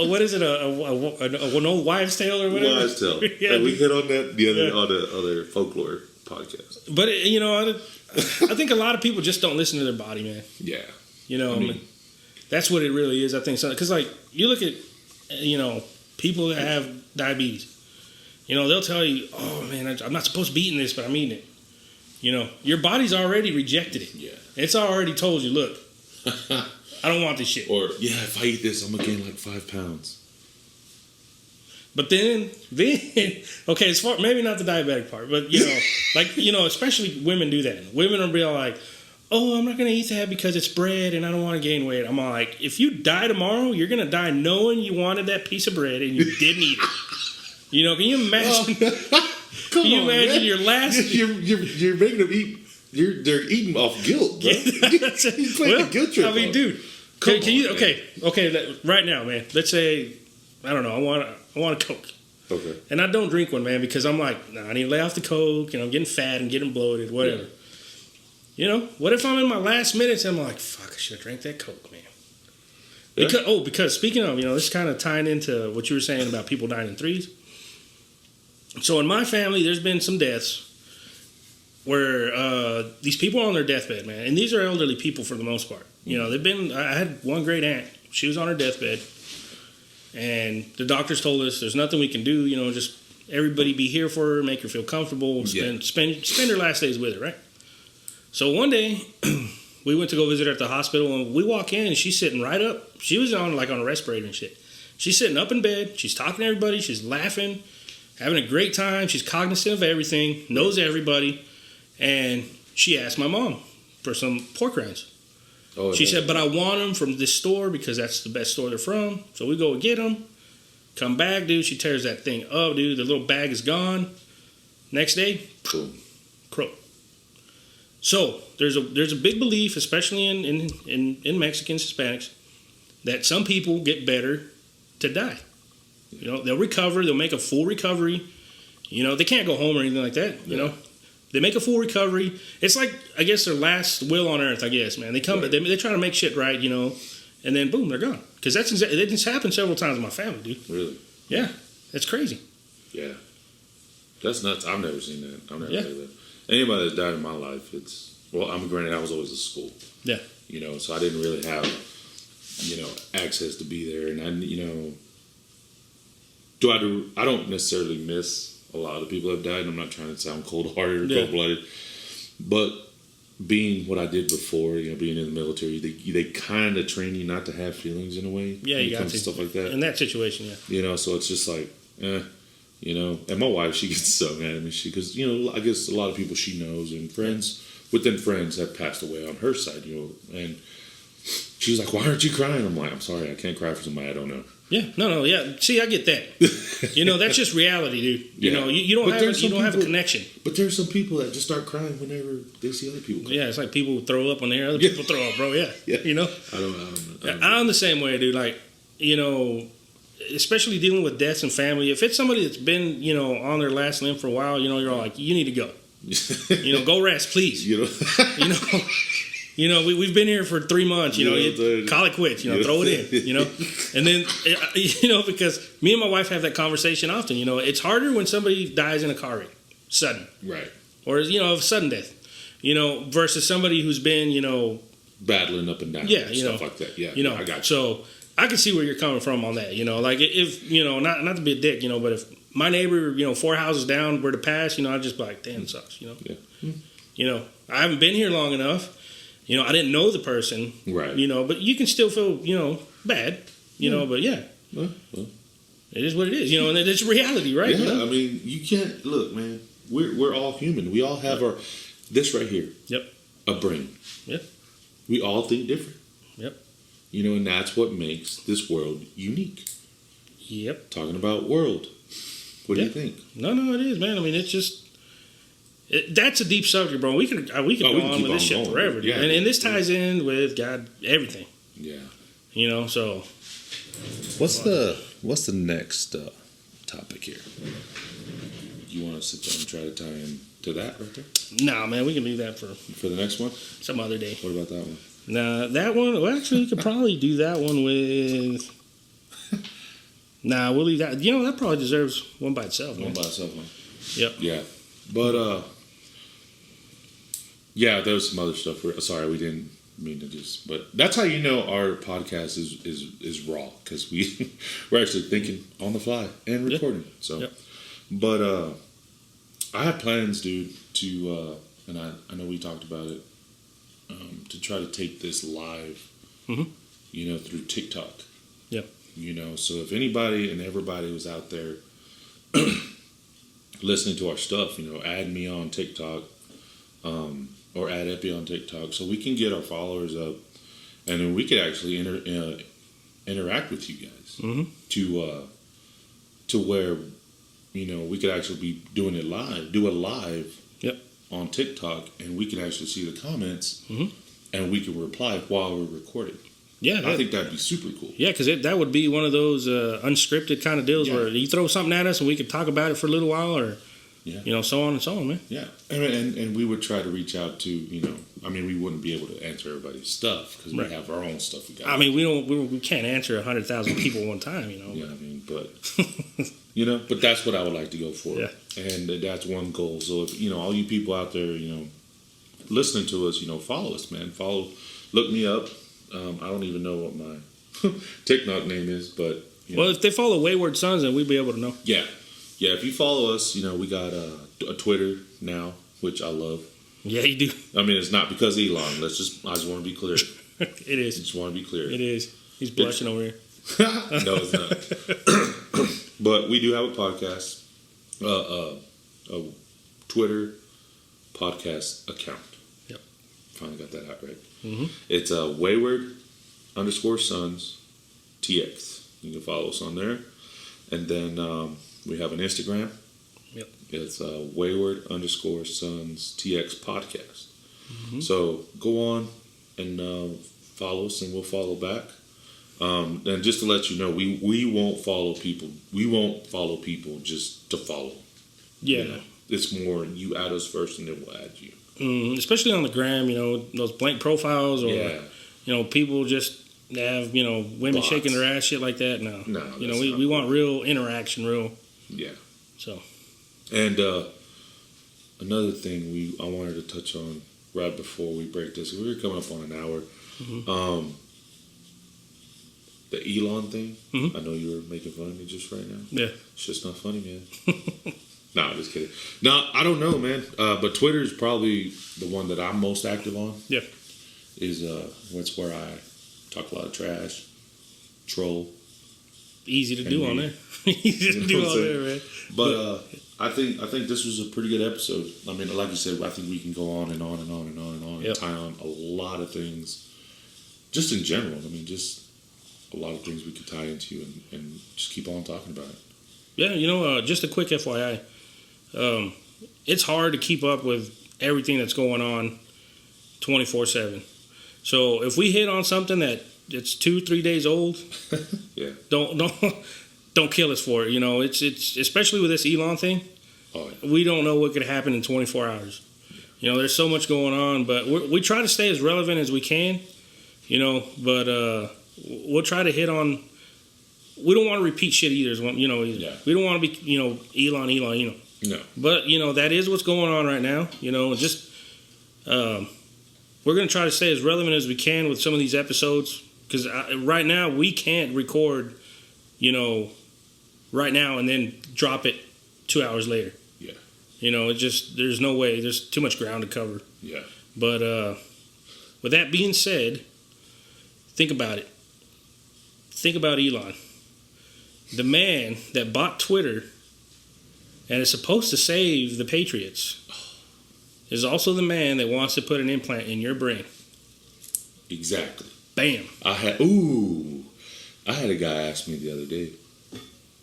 what is it? An old wives' tale or whatever? Wives' tale. Yeah, we hit on that on the other folklore podcast. But, I think a lot of people just don't listen to their body, man. Yeah. That's what it really is, I think. Because, like, you look at, people that have diabetes. They'll tell you, oh, man, I'm not supposed to be eating this, but I'm eating it. Your body's already rejected it. Yeah. It's already told you, look, I don't want this shit. Or, if I eat this, I'm going to gain like 5 pounds. But then, okay, as far, maybe not the diabetic part, but, especially women do that. Women will be all like, oh, I'm not going to eat that because it's bread and I don't want to gain weight. I'm all like, if you die tomorrow, you're going to die knowing you wanted that piece of bread and you didn't eat it. Can you imagine? Can you imagine your last? You're making them eat. They're eating off guilt, bro. You're playing a guilt trip. I mean, dude, can you? Okay. Right now, man. Let's say, I don't know. I want a Coke. Okay. And I don't drink one, man, because I'm like, nah, I need to lay off the Coke. I'm getting fat and getting bloated, whatever. Yeah. What if I'm in my last minutes and I'm like, fuck, I should have drank that Coke, man. Because speaking of, this is kind of tying into what you were saying about people dying in threes. So in my family, there's been some deaths where these people are on their deathbed, man. And these are elderly people for the most part. I had one great aunt. She was on her deathbed. And the doctors told us there's nothing we can do. Just everybody be here for her, make her feel comfortable, spend her last days with her, right? So one day, we went to go visit her at the hospital, and we walk in, and she's sitting right up. She was on a respirator and shit. She's sitting up in bed. She's talking to everybody. She's laughing, having a great time. She's cognizant of everything, knows everybody. And she asked my mom for some pork rinds. Oh, she said, but I want them from this store because that's the best store they're from. So we go and get them. Come back, dude. She tears that thing up, dude. The little bag is gone. Next day, cool. Crow. So there's a big belief, especially in Mexicans, Hispanics, that some people get better to die. They'll recover. They'll make a full recovery. They can't go home or anything like that. They make a full recovery. It's like, I guess, their last will on earth, I guess, man. They come, right. They try to make shit right, and then boom, they're gone. Because it just happened several times in my family, dude. Really? Yeah, it's crazy. Yeah, that's nuts. I've never seen that. I've never heard that. Anybody that's died in my life, granted, I was always at school. Yeah. So I didn't really have, access to be there, and I don't necessarily miss a lot of people have died, and I'm not trying to sound cold-hearted or cold-blooded, but being what I did before, being in the military, they kind of train you not to have feelings in a way. Yeah, you got to. Stuff like that. In that situation, yeah. So it's just like, and my wife, she gets so mad at me, because, I guess a lot of people she knows and friends, within friends have passed away on her side, and she was like, why aren't you crying? I'm like, I'm sorry, I can't cry for somebody I don't know. Yeah, no, yeah. See, I get that. That's just reality, dude. You don't have a connection. But there's some people that just start crying whenever they see other people cry. Yeah, it's like people throw up when they hear other people throw up, bro. Yeah, yeah. I don't know. I'm the same way, dude. Like, especially dealing with deaths and family. If it's somebody that's been, on their last limb for a while, you're all like, you need to go. Go rest, please. We've been here for 3 months, call it quits, throw it in, And then, because me and my wife have that conversation often, it's harder when somebody dies in a car wreck, sudden. Right. Or, a sudden death, versus somebody who's been, battling up and down. Yeah, stuff like that. Yeah, I got you. So I can see where you're coming from on that, like if, not to be a dick, but if my neighbor, 4 houses down were to pass, I'd just be like, damn, it sucks, Yeah. I haven't been here long enough. I didn't know the person, right? But you can still feel, bad, but yeah, well, it is what it is, and it's reality, right? Yeah, I mean, you can't look, man. We're all human. We all have this right here. Yep. A brain. Yep. We all think different. Yep. And that's what makes this world unique. Yep. Talking about world, what do you think? No, it is, man. I mean, it's just. That's a deep subject, bro. We could go on with this shit forever. Yeah, and this ties in with God, everything. Yeah. So. What's the next topic here? You want to sit down and try to tie into that right there? Nah, man, we can leave that for the next one. Some other day. What about that one? Nah, that one. Well, actually, we could probably do that one with. Nah, we'll leave that. You know, that probably deserves one by itself, man. One by itself, man. Yep. Yeah. But, yeah, there was some other stuff. Sorry, we didn't mean to just. But that's how you know our podcast is raw, because we're actually thinking on the fly and recording. Yep. So, yep. But I have plans, dude, to, and I know we talked about it, to try to take this live, you know, through TikTok. Yep. You know, so if anybody and everybody was out there listening to our stuff, you know, add me on TikTok, or add Epi on TikTok, so we can get our followers up, and then we could actually interact with you guys to where, you know, we could actually be doing it live, do it live, on TikTok, and we can actually see the comments, and we can reply while we're recording. Yeah, I think that'd be super cool. Yeah, because that would be one of those unscripted kind of deals where you throw something at us and we could talk about it for a little while, or you know, so on and so on, man. Yeah, and we would try to reach out to, you know, I mean, we wouldn't be able to answer everybody's stuff because we have our own stuff. I mean, we can't answer 100,000 people one time, you know. Yeah, I mean, but you know, but that's what I would like to go for. Yeah, and that's one goal. So if, you know, all you people out there, you know, listening to us, you know, follow us, man. Look me up. I don't even know what my TikTok name is, but well, if they follow Wayward Sons, then we'd be able to know. Yeah. If you follow us, you know, we got a Twitter now, which I love. Yeah, you do. I mean, it's not because of Elon. I just want to be clear. It is. I just want to be clear. It is. He's blushing over here. No, it's not. But we do have a podcast, a Twitter podcast account. Yep. Finally got that out right. It's Wayward _Sons TX. You can follow us on there. And then we have an Instagram. Yep. It's Wayward _Sons TX podcast. So go on and follow us, and we'll follow back. And just to let you know, we won't follow people. We won't follow people just to follow. Yeah. You know? It's more, you add us first, and then we'll add you. Especially on the gram, you know, those blank profiles, or you know, people just have, you know, women Bots. shaking their ass, shit like that. No, you know, we want real interaction, So, and another thing I wanted to touch on right before we break this, we were coming up on an hour. The Elon thing. I know you were making fun of me just right now. Yeah, it's just not funny, man. No, I'm just kidding. No, I don't know, man. But Twitter is probably the one that I'm most active on. Yeah. That's where I talk a lot of trash, troll. Easy to do on there. Easy to do on there, man. But I think this was a pretty good episode. I mean, like you said, I think we can go on and on and on and on and on and tie on a lot of things. Just in general. I mean, just a lot of things we could tie into and just keep on talking about it. Yeah, you know, just a quick FYI. It's hard to keep up with everything that's going on 24/7. So if we hit on something that it's 2-3 days old, don't kill us for it. You know, it's especially with this Elon thing. We don't know what could happen in 24 hours. You know, there's so much going on, but we try to stay as relevant as we can. You know, but we'll try to hit on. We don't want to repeat shit either. You know, we don't want to be, you know, Elon. You know. No. But you know, that is what's going on right now. You know, just we're going to try to stay as relevant as we can with some of these episodes, because right now we can't record, you know, right now and then drop it 2 hours later. Yeah. You know, there's no way. There's too much ground to cover. Yeah. But with that being said, think about it. Think about Elon. The man that bought Twitter and is supposed to save the Patriots is also the man that wants to put an implant in your brain. Exactly. Bam. I had a guy ask me the other day,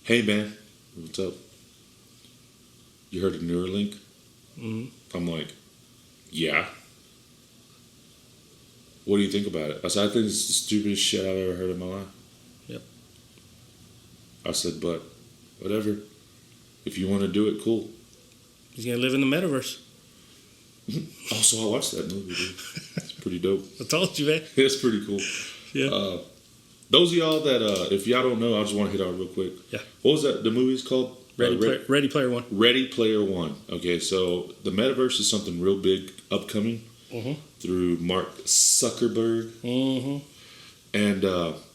"Hey man, what's up? You heard of Neuralink?" I'm like, "Yeah." "What do you think about it?" I said, "I think it's the stupidest shit I've ever heard in my life." Yep. I said, "But whatever. If you want to do it, cool." He's gonna live in the metaverse. Also, I watched that movie, dude. It's pretty dope. I told you, man. It's pretty cool. Yeah. Those of y'all that, if y'all don't know, I just want to hit on real quick. Yeah. What was that? The movie's called Ready Player One. Ready Player One. Okay, so the metaverse is something real big upcoming through Mark Zuckerberg. Mm-hmm. And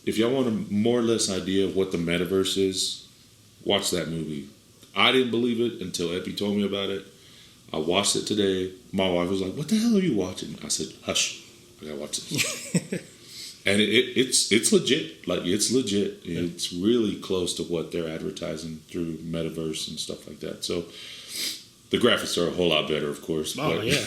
if y'all want a more or less idea of what the metaverse is, watch that movie. I didn't believe it until Epi told me about it. I watched it today. My wife was like, "What the hell are you watching?" I said, "Hush, I gotta watch this." And it's legit. Like, it's legit. Yeah. It's really close to what they're advertising through metaverse and stuff like that. So the graphics are a whole lot better, of course. Oh, but, yeah.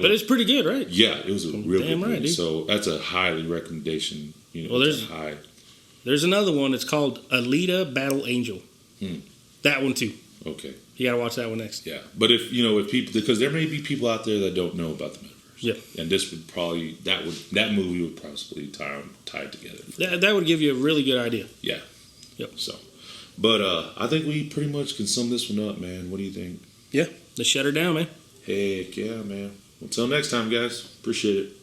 But it's pretty good, right? Yeah, it was a real good movie. Dude. So that's a highly recommendation. Well, there's another one. It's called Alita Battle Angel. That one too. Okay. You gotta watch that one next. Yeah, but if people, because there may be people out there that don't know about the metaverse. Yeah. And this would probably that movie would possibly tie it together. That would give you a really good idea. Yeah. Yep. So, but I think we pretty much can sum this one up, man. What do you think? Yeah. Let's shut her down, man. Heck yeah, man. Until next time, guys. Appreciate it.